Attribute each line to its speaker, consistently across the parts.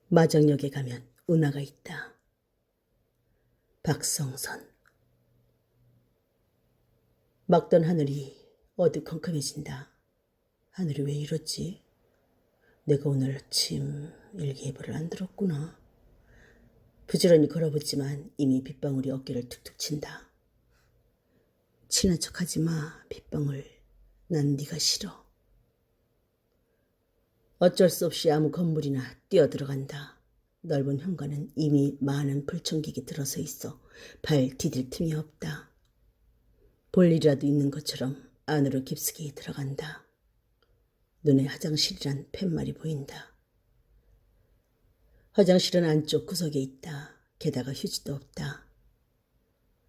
Speaker 1: 마정역에 가면 운하가 있다. 박성선. 막던 하늘이 어두컴컴해진다. 하늘이 왜 이러지? 내가 오늘 아침 일기예보를 안 들었구나. 부지런히 걸어보지만 이미 빗방울이 어깨를 툭툭 친다. 친한 척하지 마, 빗방울. 난 네가 싫어. 어쩔 수 없이 아무 건물이나 뛰어들어간다. 넓은 현관은 이미 많은 불청객이 들어서 있어 발 디딜 틈이 없다. 볼 일이라도 있는 것처럼 안으로 깊숙이 들어간다. 눈에 화장실이란 팻말이 보인다. 화장실은 안쪽 구석에 있다. 게다가 휴지도 없다.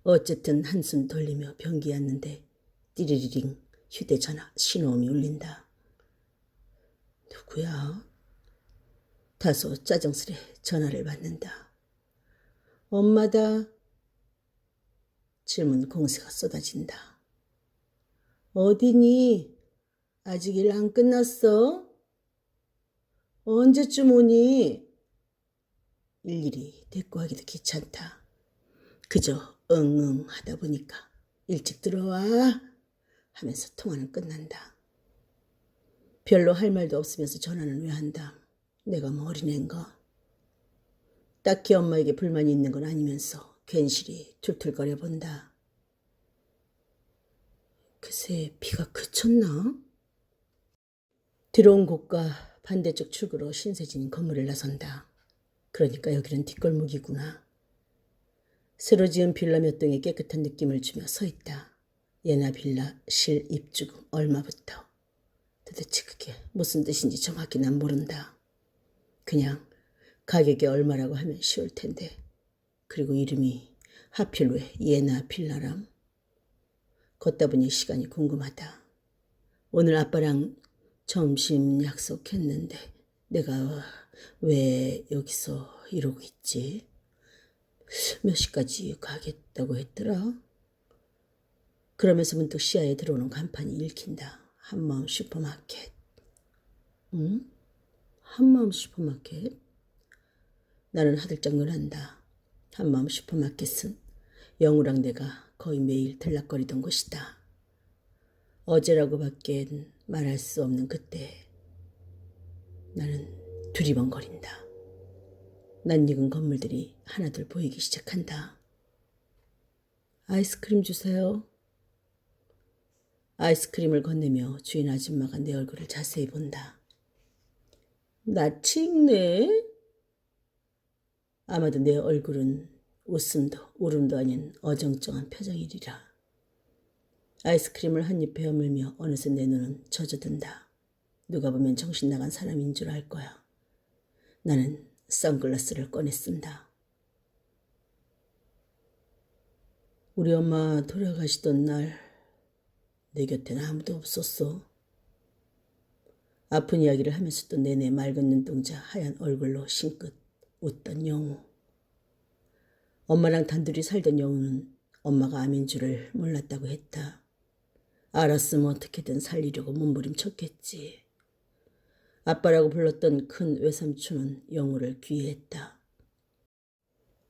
Speaker 1: 어쨌든 한숨 돌리며 변기에 앉는데 띠리리링 휴대전화 신호음이 울린다. 누구야? 다소 짜증스레 전화를 받는다. 엄마다. 질문 공세가 쏟아진다. 어디니? 아직 일 안 끝났어? 언제쯤 오니? 일일이 대꾸하기도 귀찮다. 그저 응응 하다 보니까 일찍 들어와 하면서 통화는 끝난다. 별로 할 말도 없으면서 전화는 왜 한다. 내가 뭐 어린애인가? 딱히 엄마에게 불만이 있는 건 아니면서 괜시리 툴툴거려 본다. 그새 비가 그쳤나? 들어온 곳과 반대쪽 출구로 신세진 건물을 나선다. 그러니까 여기는 뒷골목이구나. 새로 지은 빌라 몇 동에 깨끗한 느낌을 주며 서 있다. 예나 빌라 실 입주금 얼마부터. 도대체 그게 무슨 뜻인지 정확히 난 모른다. 그냥 가격이 얼마라고 하면 쉬울 텐데. 그리고 이름이 하필 왜 예나 빌라람? 걷다 보니 시간이 궁금하다. 오늘 아빠랑 점심 약속했는데 내가 왜 여기서 이러고 있지? 몇 시까지 가겠다고 했더라? 그러면서 문득 시야에 들어오는 간판이 읽힌다. 한마음 슈퍼마켓. 응? 한마음 슈퍼마켓? 나는 하들짝 놀란다. 한마음 슈퍼마켓은 영우랑 내가 거의 매일 들락거리던 곳이다. 어제라고 밖엔 말할 수 없는 그때 나는 두리번거린다. 낯익은 건물들이 하나둘 보이기 시작한다. 아이스크림 주세요. 아이스크림을 건네며 주인 아줌마가 내 얼굴을 자세히 본다. 낯이 익네. 아마도 내 얼굴은 웃음도 울음도 아닌 어정쩡한 표정이리라. 아이스크림을 한 입 베어물며 어느새 내 눈은 젖어든다. 누가 보면 정신 나간 사람인 줄 알 거야. 나는 선글라스를 꺼내 쓴다. 우리 엄마 돌아가시던 날 내 곁엔 아무도 없었어. 아픈 이야기를 하면서도 내내 맑은 눈동자 하얀 얼굴로 싱긋 웃던 영우. 엄마랑 단둘이 살던 영우는 엄마가 암인 줄을 몰랐다고 했다. 알았으면 어떻게든 살리려고 몸부림쳤겠지. 아빠라고 불렀던 큰 외삼촌은 영우를 귀해했다.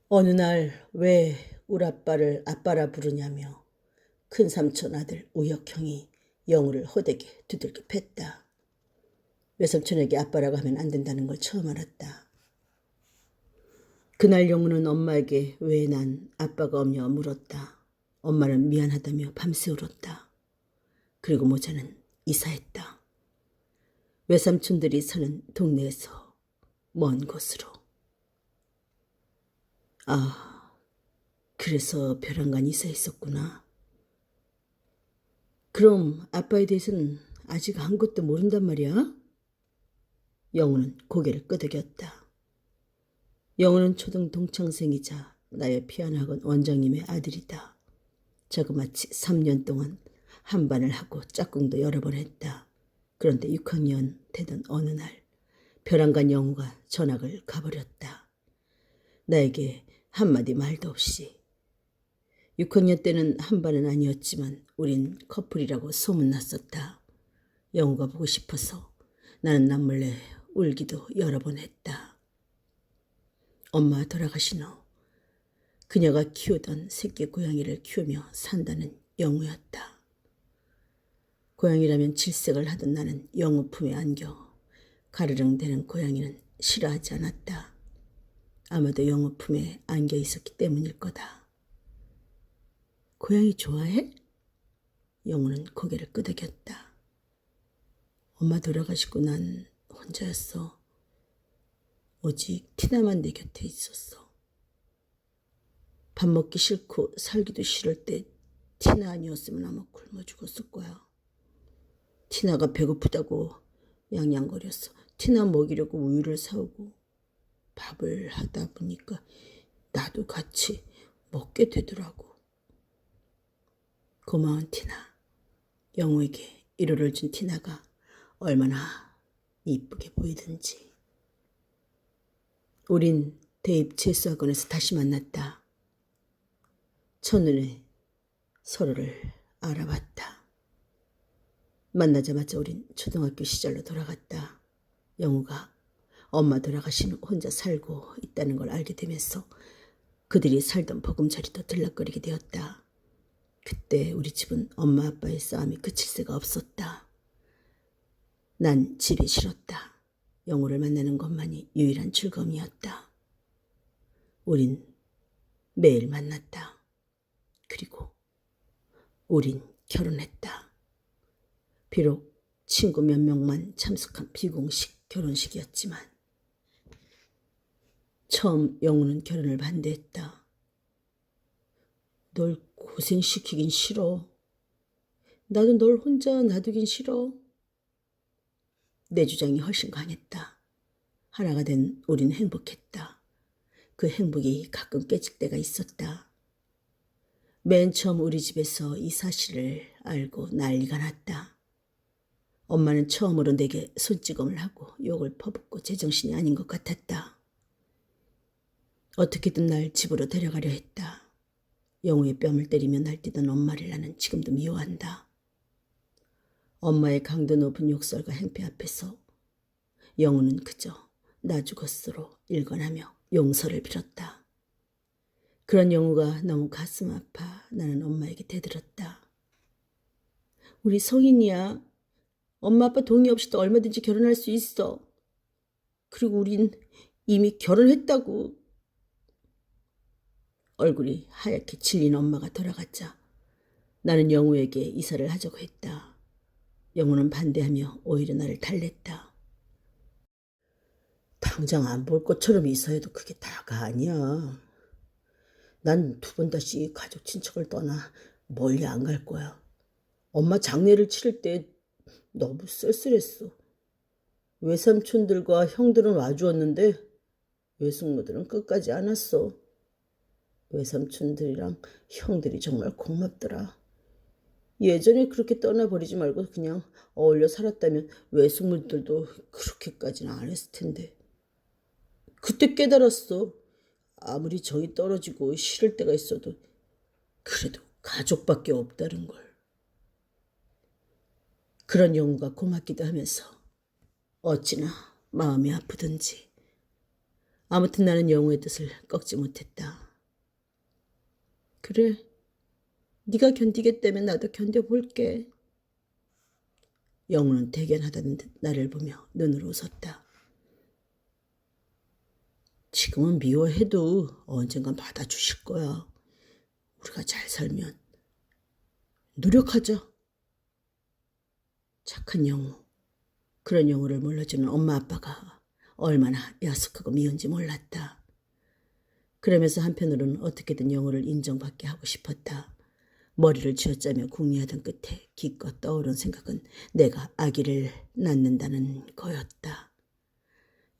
Speaker 1: 어느 날 왜 우리 아빠를 아빠라 부르냐며 큰 삼촌 아들 우혁형이 영우를 호되게 두들겨 팼다. 외삼촌에게 아빠라고 하면 안 된다는 걸 처음 알았다. 그날 영우는 엄마에게 왜 난 아빠가 없냐 물었다. 엄마는 미안하다며 밤새 울었다. 그리고 모자는 이사했다. 외삼촌들이 사는 동네에서 먼 곳으로. 아, 그래서 벼랑간 이사했었구나. 그럼 아빠에 대해서는 아직 아무것도 모른단 말이야? 영우는 고개를 끄덕였다. 영우는 초등 동창생이자 나의 피아노 학원 원장님의 아들이다. 자그마치 3년 동안 한반을 하고 짝꿍도 여러 번 했다. 그런데 6학년 되던 어느 날 벼랑간 영우가 전학을 가버렸다. 나에게 한마디 말도 없이. 6학년 때는 한반은 아니었지만 우린 커플이라고 소문났었다. 영우가 보고 싶어서 나는 남몰래 울기도 여러 번 했다. 엄마 돌아가신 후 그녀가 키우던 새끼 고양이를 키우며 산다는 영우였다. 고양이라면 질색을 하던 나는 영우 품에 안겨 가르릉대는 고양이는 싫어하지 않았다. 아마도 영우 품에 안겨 있었기 때문일 거다. 고양이 좋아해? 영우는 고개를 끄덕였다. 엄마 돌아가시고 난 혼자였어. 오직 티나만 내 곁에 있었어. 밥 먹기 싫고 살기도 싫을 때 티나 아니었으면 아마 굶어 죽었을 거야. 티나가 배고프다고 양양거렸어. 티나 먹이려고 우유를 사오고 밥을 하다 보니까 나도 같이 먹게 되더라고. 고마운 티나. 영우에게 위로를 준 티나가 얼마나 이쁘게 보이든지. 우린 대입 재수학원에서 다시 만났다. 첫눈에 서로를 알아봤다. 만나자마자 우린 초등학교 시절로 돌아갔다. 영우가 엄마 돌아가신 후 혼자 살고 있다는 걸 알게 되면서 그들이 살던 보금자리도 들락거리게 되었다. 그때 우리 집은 엄마 아빠의 싸움이 그칠 새가 없었다. 난 집이 싫었다. 영우를 만나는 것만이 유일한 즐거움이었다. 우린 매일 만났다. 그리고 우린 결혼했다. 비록 친구 몇 명만 참석한 비공식 결혼식이었지만 처음 영우는 결혼을 반대했다. 널 고생시키긴 싫어. 나도 널 혼자 놔두긴 싫어. 내 주장이 훨씬 강했다. 하나가 된 우린 행복했다. 그 행복이 가끔 깨질 때가 있었다. 맨 처음 우리 집에서 이 사실을 알고 난리가 났다. 엄마는 처음으로 내게 손찌검을 하고 욕을 퍼붓고 제정신이 아닌 것 같았다. 어떻게든 날 집으로 데려가려 했다. 영우의 뺨을 때리며 날뛰던 엄마를 나는 지금도 미워한다. 엄마의 강도 높은 욕설과 행패 앞에서 영우는 그저 나 죽었으로 일관하며 용서를 빌었다. 그런 영우가 너무 가슴 아파 나는 엄마에게 대들었다. 우리 성인이야. 엄마 아빠 동의 없이도 얼마든지 결혼할 수 있어. 그리고 우린 이미 결혼했다고. 얼굴이 하얗게 질린 엄마가 돌아갔자 나는 영우에게 이사를 하자고 했다. 영우는 반대하며 오히려 나를 달랬다. 당장 안 볼 것처럼 이사해도 그게 다가 아니야. 난 2번 다시 가족 친척을 떠나 멀리 안 갈 거야. 엄마 장례를 치를 때 너무 쓸쓸했어. 외삼촌들과 형들은 와주었는데 외숙모들은 끝까지 안 왔어. 외삼촌들이랑 형들이 정말 고맙더라. 예전에 그렇게 떠나버리지 말고 그냥 어울려 살았다면 외숙모들도 그렇게까지는 안 했을 텐데. 그때 깨달았어. 아무리 정이 떨어지고 싫을 때가 있어도 그래도 가족밖에 없다는 걸. 그런 영우가 고맙기도 하면서 어찌나 마음이 아프든지. 아무튼 나는 영우의 뜻을 꺾지 못했다. 그래, 네가 견디겠다면 나도 견뎌볼게. 영우는 대견하다는 듯 나를 보며 눈으로 웃었다. 지금은 미워해도 언젠간 받아주실 거야. 우리가 잘 살면. 노력하자. 착한 영우. 그런 영우를 몰라주는 엄마 아빠가 얼마나 야속하고 미운지 몰랐다. 그러면서 한편으로는 어떻게든 영우를 인정받게 하고 싶었다. 머리를 쥐어짜며 궁리하던 끝에 기껏 떠오른 생각은 내가 아기를 낳는다는 거였다.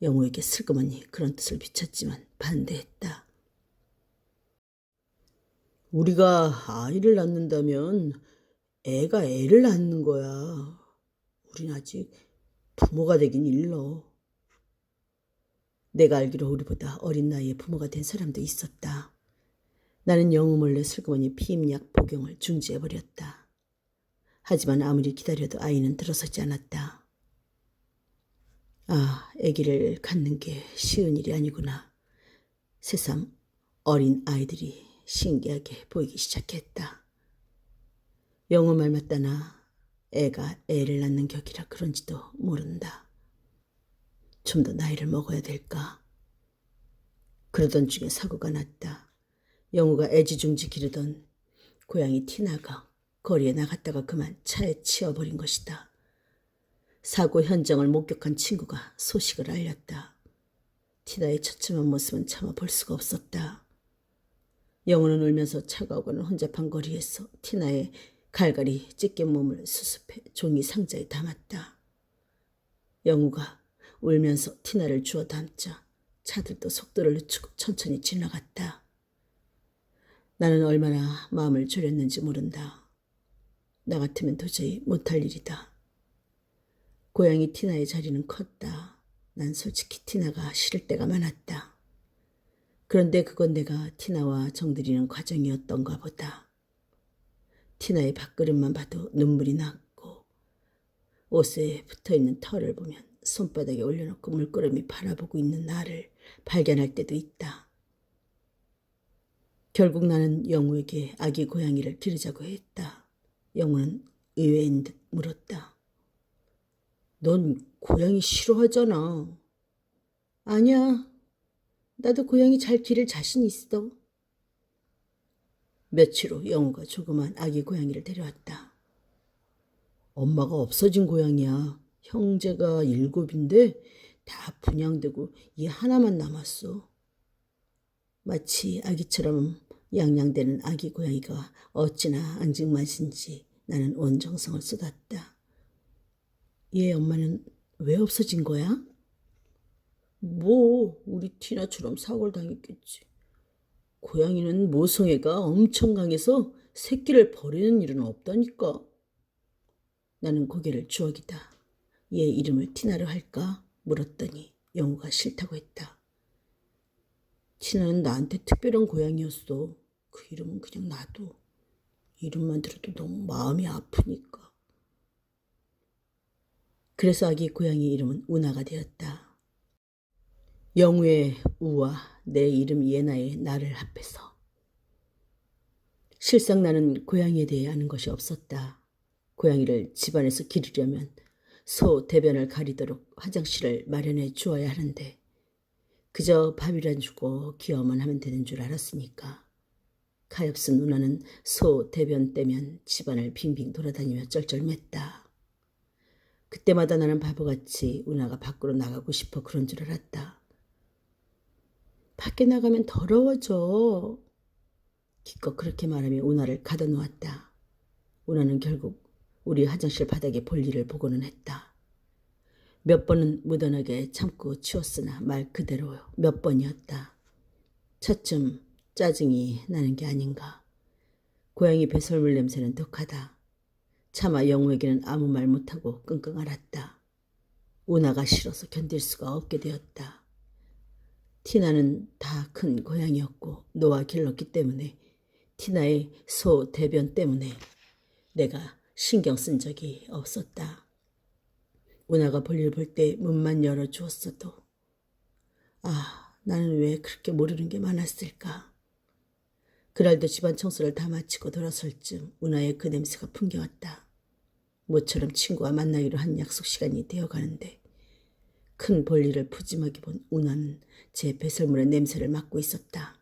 Speaker 1: 영우에게 슬그머니 그런 뜻을 비쳤지만 반대했다. 우리가 아이를 낳는다면 애가 애를 낳는 거야. 우린 아직 부모가 되긴 일러. 내가 알기로 우리보다 어린 나이에 부모가 된 사람도 있었다. 나는 영우 몰래 슬그머니 피임약 복용을 중지해버렸다. 하지만 아무리 기다려도 아이는 들어서지 않았다. 아, 아기를 갖는 게 쉬운 일이 아니구나. 새삼 어린 아이들이 신기하게 보이기 시작했다. 영우 말 맞다나 애가 애를 낳는 격이라 그런지도 모른다. 좀 더 나이를 먹어야 될까? 그러던 중에 사고가 났다. 영우가 애지중지 기르던 고양이 티나가 거리에 나갔다가 그만 차에 치여버린 것이다. 사고 현장을 목격한 친구가 소식을 알렸다. 티나의 처참한 모습은 차마 볼 수가 없었다. 영우는 울면서 차가워가는 혼잡한 거리에서 티나의 갈갈이 찢긴 몸을 수습해 종이 상자에 담았다. 영우가 울면서 티나를 주워 담자 차들도 속도를 늦추고 천천히 지나갔다. 나는 얼마나 마음을 졸였는지 모른다. 나 같으면 도저히 못할 일이다. 고양이 티나의 자리는 컸다. 난 솔직히 티나가 싫을 때가 많았다. 그런데 그건 내가 티나와 정들이는 과정이었던가 보다. 티나의 밥그릇만 봐도 눈물이 났고 옷에 붙어있는 털을 보면 손바닥에 올려놓고 물끄러미 바라보고 있는 나를 발견할 때도 있다. 결국 나는 영우에게 아기 고양이를 기르자고 했다. 영우는 의외인 듯 물었다. 넌 고양이 싫어하잖아. 아니야. 나도 고양이 잘 기를 자신 있어. 며칠 후 영우가 조그만 아기 고양이를 데려왔다. 엄마가 없어진 고양이야. 형제가 7인데 다 분양되고 얘 하나만 남았어. 마치 아기처럼 양양대는 아기 고양이가 어찌나 앙증맞은지 나는 온 정성을 쏟았다. 얘 엄마는 왜 없어진 거야? 뭐 우리 티나처럼 사고를 당했겠지. 고양이는 모성애가 엄청 강해서 새끼를 버리는 일은 없다니까. 나는 고개를 주워기다. 얘 이름을 티나로 할까? 물었더니 영우가 싫다고 했다. 티나는 나한테 특별한 고양이였어. 그 이름은 그냥 놔둬. 이름만 들어도 너무 마음이 아프니까. 그래서 아기 고양이 이름은 우나가 되었다. 영우의 우와 내 이름 예나의 나를 합해서. 실상 나는 고양이에 대해 아는 것이 없었다. 고양이를 집안에서 기르려면 소 대변을 가리도록 화장실을 마련해 주어야 하는데 그저 밥이란 주고 귀여워만 하면 되는 줄 알았으니까. 가엾은 누나는 소 대변 떼면 집안을 빙빙 돌아다니며 쩔쩔맸다. 그때마다 나는 바보같이 우나가 밖으로 나가고 싶어 그런 줄 알았다. 밖에 나가면 더러워져. 기껏 그렇게 말하며 우나를 가둬놓았다. 우나는 결국 우리 화장실 바닥에 볼일을 보고는 했다. 몇 번은 무던하게 참고 치웠으나 말 그대로 몇 번이었다. 차츰 짜증이 나는 게 아닌가. 고양이 배설물 냄새는 독하다. 차마 영우에게는 아무 말 못하고 끙끙 앓았다. 우나가 싫어서 견딜 수가 없게 되었다. 티나는 다 큰 고양이였고 노아 길렀기 때문에 티나의 소 대변 때문에 내가 신경 쓴 적이 없었다. 우나가 볼일 볼 때 문만 열어주었어도 나는 왜 그렇게 모르는 게 많았을까. 그날도 집안 청소를 다 마치고 돌아설 쯤 우나의 그 냄새가 풍겨왔다. 모처럼 친구와 만나기로 한 약속 시간이 되어가는데 큰 볼일을 푸짐하게 본 우나는 제 배설물의 냄새를 맡고 있었다.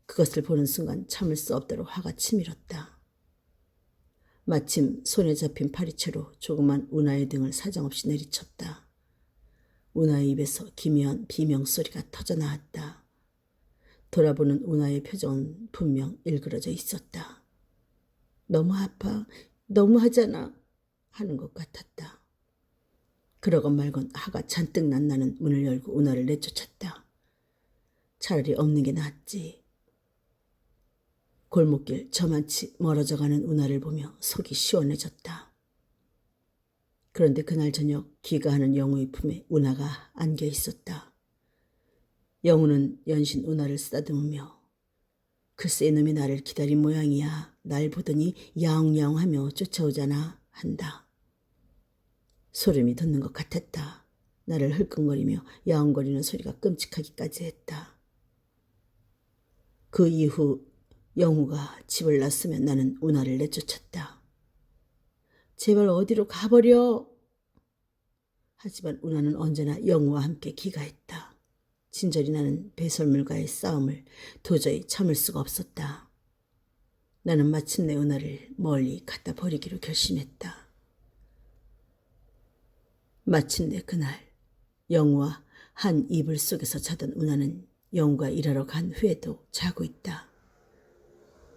Speaker 1: 그것을 보는 순간 참을 수 없도록 화가 치밀었다. 마침 손에 잡힌 파리채로 조그만 우나의 등을 사정없이 내리쳤다. 우나의 입에서 기묘한 비명소리가 터져나왔다. 돌아보는 우나의 표정은 분명 일그러져 있었다. 너무 아파, 너무하잖아 하는 것 같았다. 그러건 말건 화가 잔뜩 난 나는 문을 열고 우나를 내쫓았다. 차라리 없는 게 낫지. 골목길 저만치 멀어져가는 우나를 보며 속이 시원해졌다. 그런데 그날 저녁 귀가하는 영우의 품에 우나가 안겨 있었다. 영우는 연신 우나를 쓰다듬으며 글쎄 이놈이 나를 기다린 모양이야. 날 보더니 야옹야옹하며 쫓아오잖아 한다. 소름이 돋는 것 같았다. 나를 흘끔거리며 야옹거리는 소리가 끔찍하기까지 했다. 그 이후 영우가 집을 났으면 나는 운하를 내쫓았다. 제발 어디로 가버려. 하지만 운하는 언제나 영우와 함께 기가했다. 진저리 나는 배설물과의 싸움을 도저히 참을 수가 없었다. 나는 마침내 운하를 멀리 갖다 버리기로 결심했다. 마침내 그날 영우와 한 이불 속에서 자던 운하는 영우가 일하러 간 후에도 자고 있다.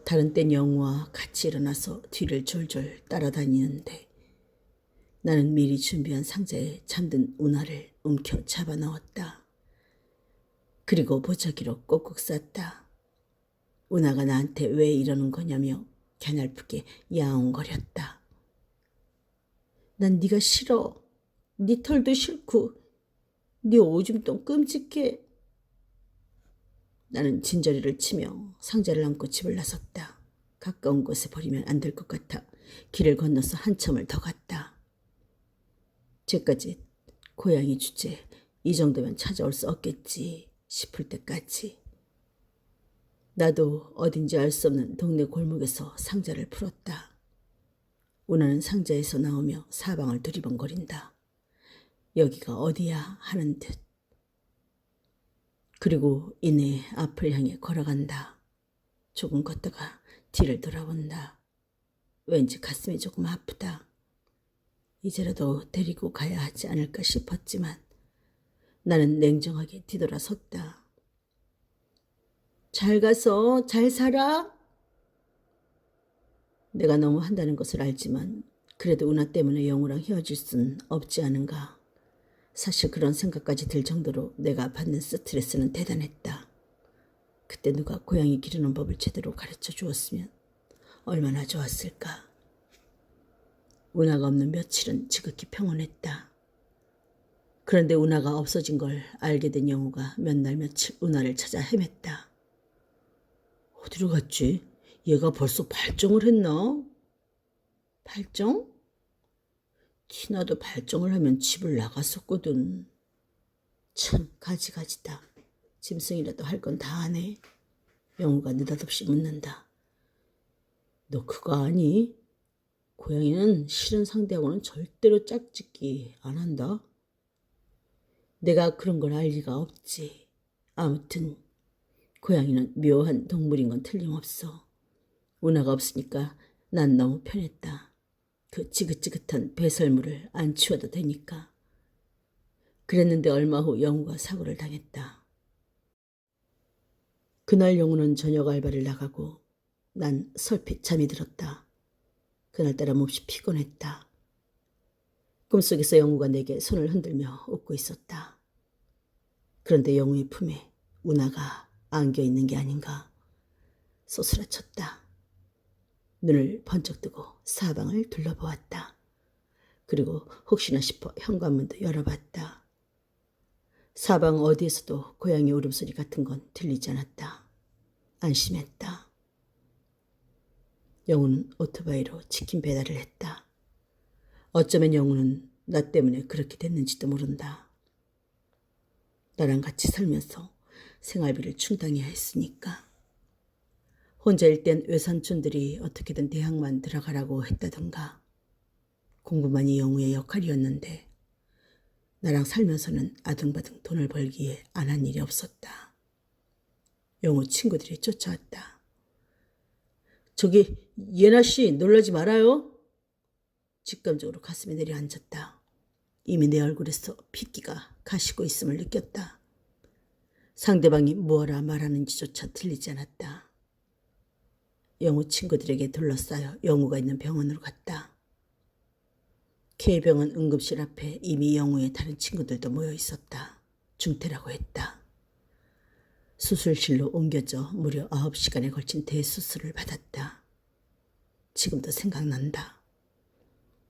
Speaker 1: 다른 땐 영우와 같이 일어나서 뒤를 졸졸 따라다니는데 나는 미리 준비한 상자에 잠든 운하를 움켜 잡아 넣었다. 그리고 보자기로 꼭꼭 쌌다. 운하가 나한테 왜 이러는 거냐며 가냘프게 야옹거렸다. 난 네가 싫어. 네 털도 싫고 네 오줌도 끔찍해. 나는 진저리를 치며 상자를 안고 집을 나섰다. 가까운 곳에 버리면 안 될 것 같아 길을 건너서 한참을 더 갔다. 쟤까지 고양이 주제 이 정도면 찾아올 수 없겠지 싶을 때까지. 나도 어딘지 알 수 없는 동네 골목에서 상자를 풀었다. 운하는 상자에서 나오며 사방을 두리번거린다. 여기가 어디야 하는 듯. 그리고 이내 앞을 향해 걸어간다. 조금 걷다가 뒤를 돌아본다. 왠지 가슴이 조금 아프다. 이제라도 데리고 가야 하지 않을까 싶었지만 나는 냉정하게 뒤돌아섰다. 잘 가서 잘 살아. 내가 너무 한다는 것을 알지만 그래도 운하 때문에 영우랑 헤어질 순 없지 않은가. 사실 그런 생각까지 들 정도로 내가 받는 스트레스는 대단했다. 그때 누가 고양이 기르는 법을 제대로 가르쳐 주었으면 얼마나 좋았을까. 운하가 없는 며칠은 지극히 평온했다. 그런데 운하가 없어진 걸 알게 된 영우가 몇 날 며칠 운하를 찾아 헤맸다. 어디로 갔지? 얘가 벌써 발정을 했나? 발정? 티나도 발정을 하면 집을 나갔었거든. 참 가지가지다. 짐승이라도 할 건 다 하네. 영우가 느닷없이 묻는다. 너 그거 아니? 고양이는 싫은 상대하고는 절대로 짝짓기 안 한다. 내가 그런 걸 알 리가 없지. 아무튼 고양이는 묘한 동물인 건 틀림없어. 운하가 없으니까 난 너무 편했다. 그 지긋지긋한 배설물을 안 치워도 되니까. 그랬는데 얼마 후 영우가 사고를 당했다. 그날 영우는 저녁 알바를 나가고 난 설핏 잠이 들었다. 그날따라 몹시 피곤했다. 꿈속에서 영우가 내게 손을 흔들며 웃고 있었다. 그런데 영우의 품에 운하가 안겨있는 게 아닌가 쏘스라쳤다. 눈을 번쩍 뜨고 사방을 둘러보았다. 그리고 혹시나 싶어 현관문도 열어봤다. 사방 어디에서도 고양이 울음소리 같은 건 들리지 않았다. 안심했다. 영우는 오토바이로 치킨 배달을 했다. 어쩌면 영우는 나 때문에 그렇게 됐는지도 모른다. 나랑 같이 살면서 생활비를 충당해야 했으니까. 혼자일 땐 외삼촌들이 어떻게든 대학만 들어가라고 했다던가. 공부만이 영우의 역할이었는데 나랑 살면서는 아등바등 돈을 벌기에 안 한 일이 없었다. 영우 친구들이 쫓아왔다. 저기 예나씨 놀라지 말아요. 직감적으로 가슴에 내려앉았다. 이미 내 얼굴에서 핏기가 가시고 있음을 느꼈다. 상대방이 무엇라 말하는지조차 들리지 않았다. 영우 친구들에게 둘러싸여 영우가 있는 병원으로 갔다. K병원 응급실 앞에 이미 영우의 다른 친구들도 모여 있었다. 중태라고 했다. 수술실로 옮겨져 무려 9시간에 걸친 대수술을 받았다. 지금도 생각난다.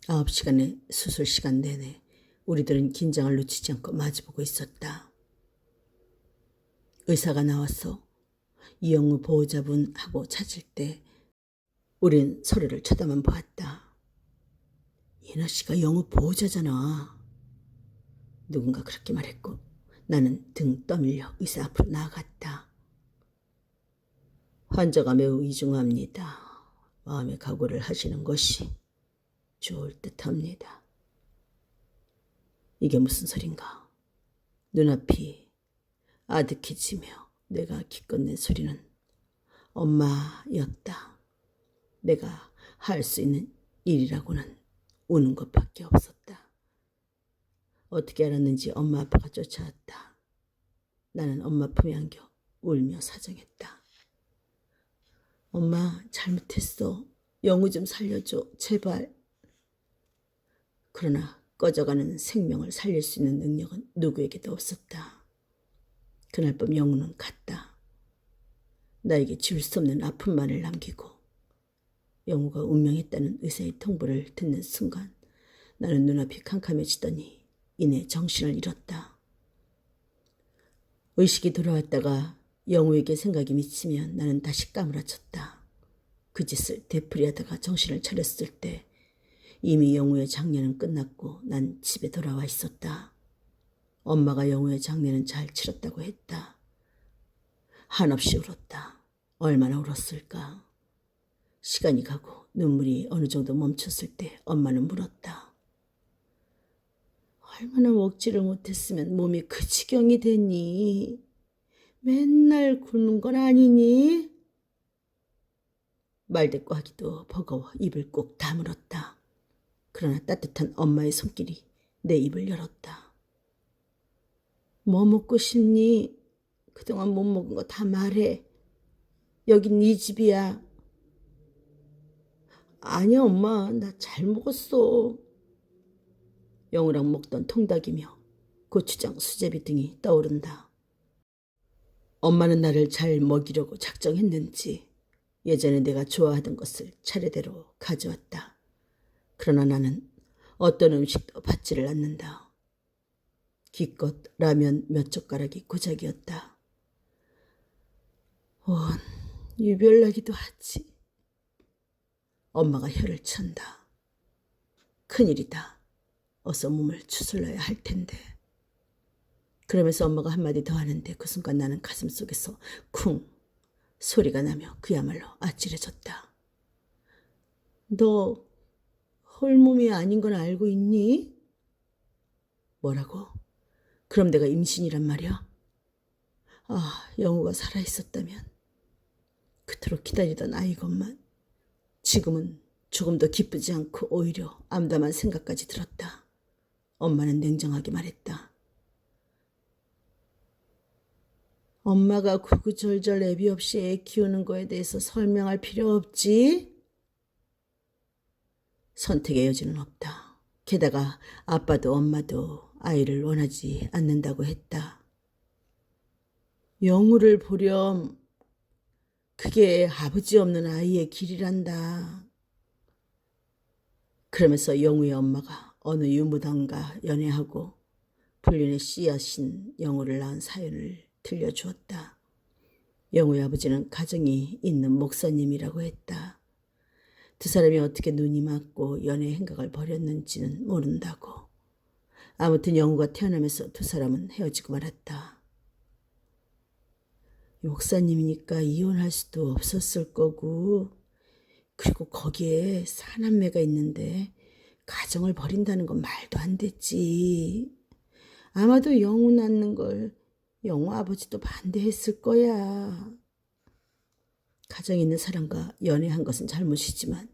Speaker 1: 9시간의 수술 시간 내내 우리들은 긴장을 놓치지 않고 마주보고 있었다. 의사가 나와서 이영우 보호자분하고 찾을 때 우린 서로를 쳐다만 보았다. 예나 씨가 영우 보호자잖아. 누군가 그렇게 말했고 나는 등 떠밀려 의사 앞으로 나아갔다. 환자가 매우 이중합니다. 마음의 각오를 하시는 것이 좋을 듯합니다. 이게 무슨 소린가? 눈앞이 아득해지며 내가 기껏 낸 소리는 엄마였다. 내가 할 수 있는 일이라고는 우는 것밖에 없었다. 어떻게 알았는지 엄마 아빠가 쫓아왔다. 나는 엄마 품에 안겨 울며 사정했다. 엄마, 잘못했어. 영우 좀 살려줘. 제발. 그러나 꺼져가는 생명을 살릴 수 있는 능력은 누구에게도 없었다. 그날 밤 영우는 갔다. 나에게 지울 수 없는 아픔만을 남기고 영우가 운명했다는 의사의 통보를 듣는 순간 나는 눈앞이 캄캄해지더니 이내 정신을 잃었다. 의식이 돌아왔다가 영우에게 생각이 미치면 나는 다시 까무라쳤다. 그 짓을 되풀이하다가 정신을 차렸을 때 이미 영우의 장례는 끝났고 난 집에 돌아와 있었다. 엄마가 영우의 장례는 잘 치렀다고 했다. 한없이 울었다. 얼마나 울었을까. 시간이 가고 눈물이 어느 정도 멈췄을 때 엄마는 물었다. 얼마나 먹지를 못했으면 몸이 그 지경이 됐니? 맨날 굶는 건 아니니? 말대꾸 하기도 버거워 입을 꼭 다물었다. 그러나 따뜻한 엄마의 손길이 내 입을 열었다. 뭐 먹고 싶니? 그동안 못 먹은 거 다 말해. 여긴 네 집이야. 아니야 엄마, 나 잘 먹었어. 영우랑 먹던 통닭이며 고추장, 수제비 등이 떠오른다. 엄마는 나를 잘 먹이려고 작정했는지 예전에 내가 좋아하던 것을 차례대로 가져왔다. 그러나 나는 어떤 음식도 받지를 않는다. 기껏 라면 몇 젓가락이 고작이었다. 원, 유별나기도 하지. 엄마가 혀를 찬다. 큰일이다. 어서 몸을 추슬러야 할 텐데. 그러면서 엄마가 한마디 더 하는데 그 순간 나는 가슴속에서 쿵 소리가 나며 그야말로 아찔해졌다. 너 홀몸이 아닌 건 알고 있니? 뭐라고? 그럼 내가 임신이란 말이야? 아, 영우가 살아있었다면. 그토록 기다리던 아이건만 지금은 조금 더 기쁘지 않고 오히려 암담한 생각까지 들었다. 엄마는 냉정하게 말했다. 엄마가 구구절절 애비 없이 애 키우는 거에 대해서 설명할 필요 없지? 선택의 여지는 없다. 게다가 아빠도 엄마도 아이를 원하지 않는다고 했다. 영우를 보렴. 그게 아버지 없는 아이의 길이란다. 그러면서 영우의 엄마가 어느 유무당과 연애하고 불륜의 씨앗인 영우를 낳은 사연을 들려주었다. 영우의 아버지는 가정이 있는 목사님이라고 했다. 두 사람이 어떻게 눈이 맞고 연애 행각을 벌였는지는 모른다고. 아무튼 영우가 태어나면서 두 사람은 헤어지고 말았다. 목사님이니까 이혼할 수도 없었을 거고, 그리고 거기에 사남매가 있는데 가정을 버린다는 건 말도 안 됐지. 아마도 영우 낳는 걸 영우 아버지도 반대했을 거야. 가정 있는 사람과 연애한 것은 잘못이지만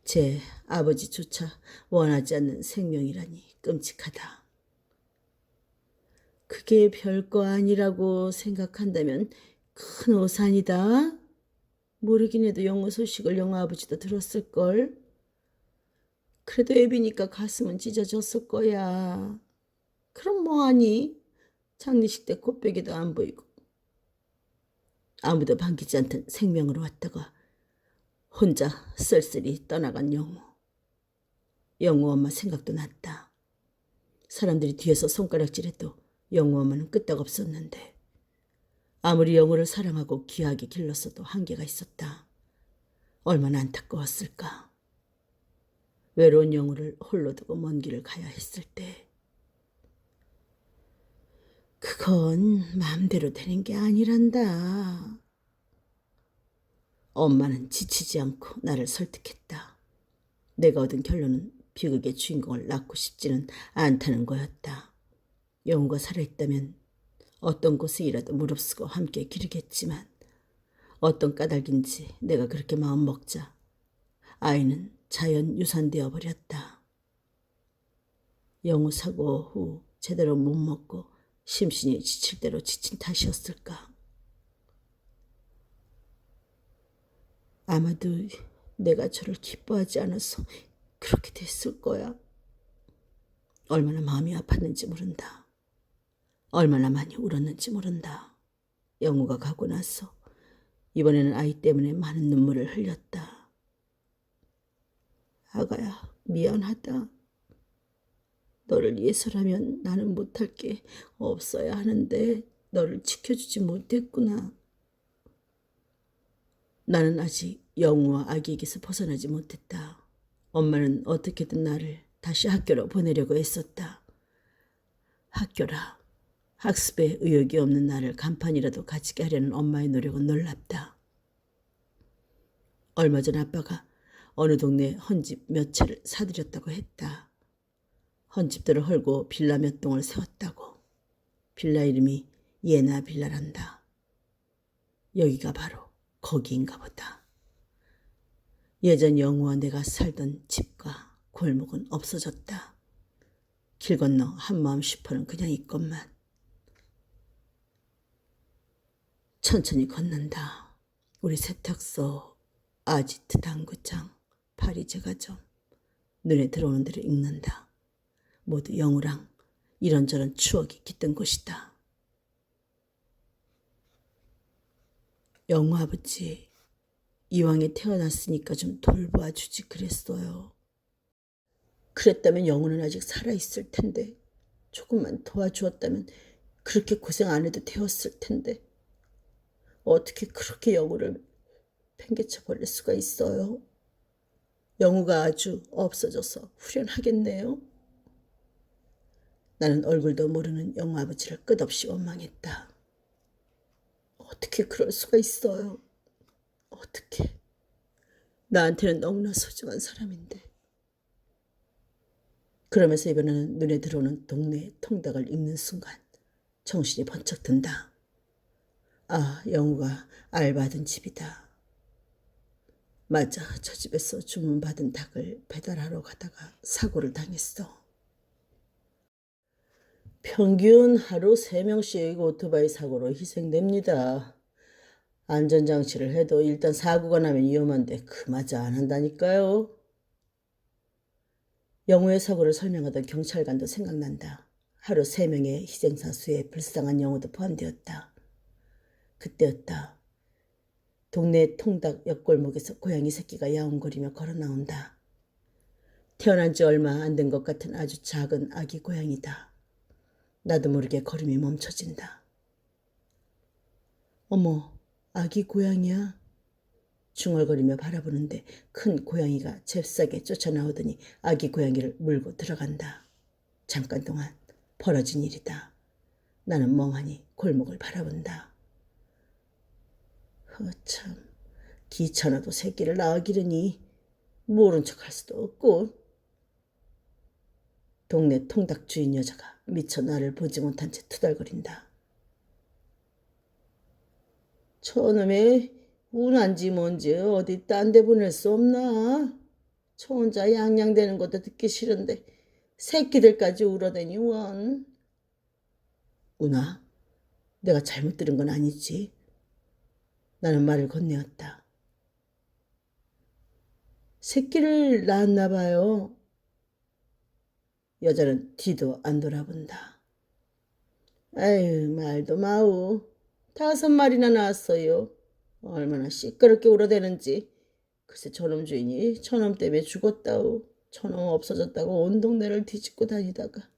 Speaker 1: 제 아버지조차 원하지 않는 생명이라니 끔찍하다. 그게 별거 아니라고 생각한다면 큰 오산이다. 모르긴 해도 영우 소식을 영우 아버지도 들었을걸. 그래도 애비니까 가슴은 찢어졌을 거야. 그럼 뭐하니? 장례식 때 곱빼기도 안 보이고. 아무도 반기지 않던 생명으로 왔다가 혼자 쓸쓸히 떠나간 영우. 영우 엄마 생각도 났다. 사람들이 뒤에서 손가락질해도 영우 엄마는 끄떡없었는데 아무리 영우를 사랑하고 귀하게 길렀어도 한계가 있었다. 얼마나 안타까웠을까. 외로운 영우를 홀로 두고 먼 길을 가야 했을 때 그건 마음대로 되는 게 아니란다. 엄마는 지치지 않고 나를 설득했다. 내가 얻은 결론은 비극의 주인공을 낳고 싶지는 않다는 거였다. 영우가 살아있다면 어떤 곳에이라도 무릅쓰고 함께 기르겠지만 어떤 까닭인지 내가 그렇게 마음먹자 아이는 자연 유산되어 버렸다. 영우 사고 후 제대로 못 먹고 심신이 지칠 대로 지친 탓이었을까. 아마도 내가 저를 기뻐하지 않아서 그렇게 됐을 거야. 얼마나 마음이 아팠는지 모른다. 얼마나 많이 울었는지 모른다. 영우가 가고 나서 이번에는 아이 때문에 많은 눈물을 흘렸다. 아가야, 미안하다. 너를 위해서라면 나는 못할 게 없어야 하는데 너를 지켜주지 못했구나. 나는 아직 영우와 아기에게서 벗어나지 못했다. 엄마는 어떻게든 나를 다시 학교로 보내려고 애썼다. 학교라. 학습에 의욕이 없는 나를 간판이라도 갇히게 하려는 엄마의 노력은 놀랍다. 얼마 전 아빠가 어느 동네 헌집 몇 채를 사들였다고 했다. 헌집들을 헐고 빌라 몇 동을 세웠다고. 빌라 이름이 예나 빌라란다. 여기가 바로 거기인가 보다. 예전 영우와 내가 살던 집과 골목은 없어졌다. 길 건너 한마음 슈퍼는 그냥 있건만. 천천히 걷는다. 우리 세탁소, 아지트 당구장, 파리 제과점. 눈에 들어오는 대로 읽는다. 모두 영우랑 이런저런 추억이 깃든 곳이다. 영우 아버지, 이왕에 태어났으니까 좀 돌봐 주지 그랬어요. 그랬다면 영우는 아직 살아있을 텐데, 조금만 도와주었다면 그렇게 고생 안 해도 되었을 텐데, 어떻게 그렇게 영우를 팽개쳐 버릴 수가 있어요? 영우가 아주 없어져서 후련하겠네요. 나는 얼굴도 모르는 영우 아버지를 끝없이 원망했다. 어떻게 그럴 수가 있어요? 어떻게? 나한테는 너무나 소중한 사람인데. 그러면서 이번에는 눈에 들어오는 동네 통닭을 읽는 순간 정신이 번쩍 든다. 아, 영우가 알바하던 집이다. 맞아, 저 집에서 주문받은 닭을 배달하러 가다가 사고를 당했어. 평균 하루 3명씩 오토바이 사고로 희생됩니다. 안전장치를 해도 일단 사고가 나면 위험한데 그마저 안 한다니까요. 영우의 사고를 설명하던 경찰관도 생각난다. 하루 3명의 희생사 수에 불쌍한 영우도 포함되었다. 그때였다. 동네 통닭 옆골목에서 고양이 새끼가 야옹거리며 걸어 나온다. 태어난 지 얼마 안 된 것 같은 아주 작은 아기 고양이다. 나도 모르게 걸음이 멈춰진다. 어머, 아기 고양이야? 중얼거리며 바라보는데 큰 고양이가 잽싸게 쫓아나오더니 아기 고양이를 물고 들어간다. 잠깐 동안 벌어진 일이다. 나는 멍하니 골목을 바라본다. 참, 귀찮아도 새끼를 낳아 기르니 모른 척할 수도 없고. 동네 통닭 주인 여자가 미처 나를 보지 못한 채 투덜거린다. 저놈의 운한지 뭔지 어디 딴 데 보낼 수 없나? 저 혼자 양양대는 것도 듣기 싫은데 새끼들까지 울어대니 원. 운아, 내가 잘못 들은 건 아니지? 나는 말을 건네었다. 새끼를 낳았나 봐요. 여자는 뒤도 안 돌아본다. 아유, 말도 마우. 5마리나 낳았어요. 얼마나 시끄럽게 울어대는지. 글쎄 저놈 주인이 저놈 때문에 죽었다우. 저놈 없어졌다고 온 동네를 뒤집고 다니다가.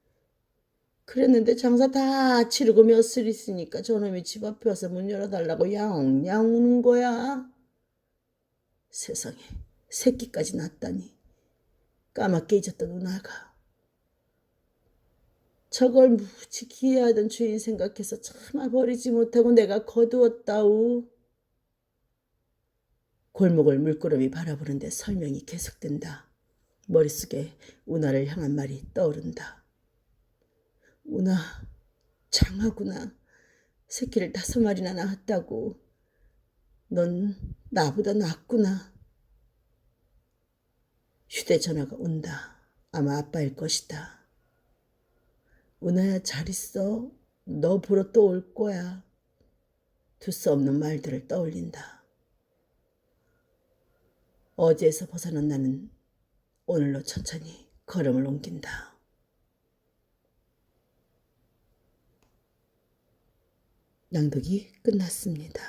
Speaker 1: 그랬는데 장사 다 치르고 며칠 있으니까 저놈이 집 앞에 와서 문 열어달라고 야옹야옹 우는 거야. 세상에, 새끼까지 낳다니. 까맣게 잊었던 누나가. 저걸 무지 기이하던 주인 생각해서 차마 버리지 못하고 내가 거두었다우. 골목을 물끄러미 바라보는데 설명이 계속된다. 머릿속에 운하를 향한 말이 떠오른다. 운하, 장하구나. 새끼를 5마리나 낳았다고. 넌 나보다 낫구나. 휴대전화가 온다. 아마 아빠일 것이다. 운하야, 잘 있어. 너 보러 또 올 거야. 두서 없는 말들을 떠올린다. 어제에서 벗어난 나는 오늘로 천천히 걸음을 옮긴다. 낭독이 끝났습니다.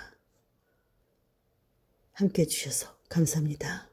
Speaker 1: 함께해 주셔서 감사합니다.